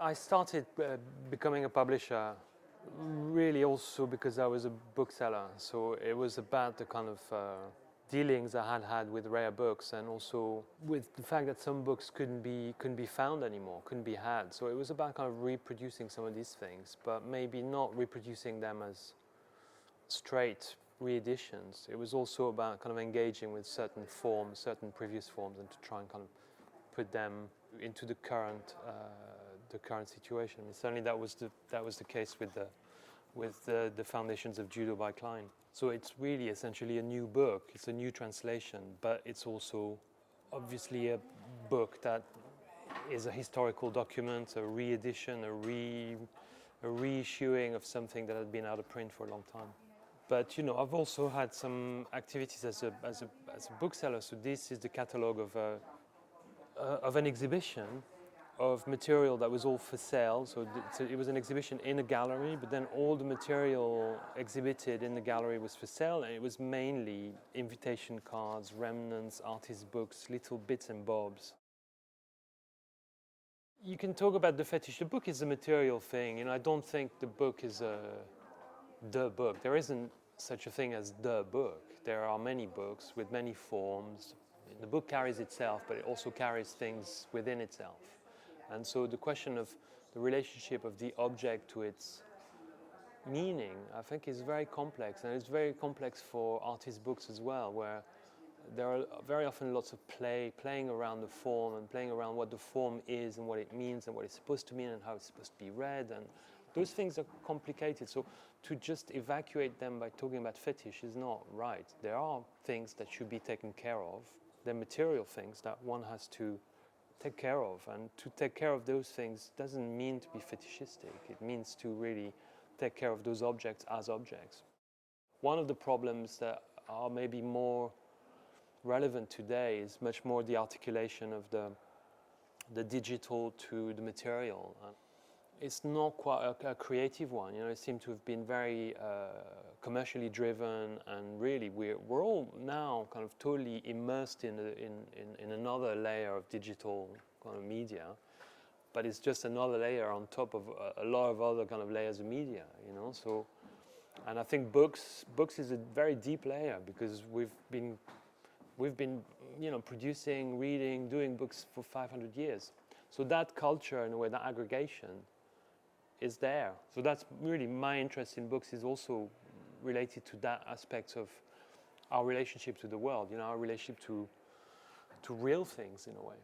I started becoming a publisher really also because I was a bookseller. So it was about the kind of dealings I had had with rare books, and also with the fact that some books couldn't be found anymore, couldn't be had. So it was about kind of reproducing some of these things, but maybe not reproducing them as straight re-editions. It was also about kind of engaging with certain forms, certain previous forms, and to try and kind of put them into the current situation. I mean, certainly that was the case with the Foundations of Judo by Klein. So it's really essentially a new book. It's a new translation, but it's also obviously a book that is a historical document, a re-edition, a reissuing of something that had been out of print for a long time. But you know, I've also had some activities as a bookseller. So this is the catalogue of an exhibition of material that was all for sale. So it was an exhibition in a gallery, but then all the material exhibited in the gallery was for sale, and it was mainly invitation cards, remnants, artist books, little bits and bobs. You can talk about the fetish. The book is a material thing. You know, I don't think the book is the book. There isn't such a thing as the book. There are many books with many forms. The book carries itself, but it also carries things within itself. And so the question of the relationship of the object to its meaning, I think, is very complex. And it's very complex for artist books as well, where there are very often lots of playing around the form and playing around what the form is and what it means and what it's supposed to mean and how it's supposed to be read. And those things are complicated. So to just evacuate them by talking about fetish is not right. There are things that should be taken care of. They're material things that one has to take care of. And to take care of those things doesn't mean to be fetishistic. It means to really take care of those objects as objects. One of the problems that are maybe more relevant today is much more the articulation of the digital to the material. It's not quite a creative one. You know, it seems to have been very commercially driven, and really we're all now kind of totally immersed in another layer of digital kind of media, but it's just another layer on top of a lot of other kind of layers of media. You know, so, and I think books is a very deep layer, because we've been you know, producing, reading, doing books for 500 years. So that culture, in a way, that aggregation is there. So that's really my interest in books, is also related to that aspect of our relationship to the world, you know, our relationship to real things in a way.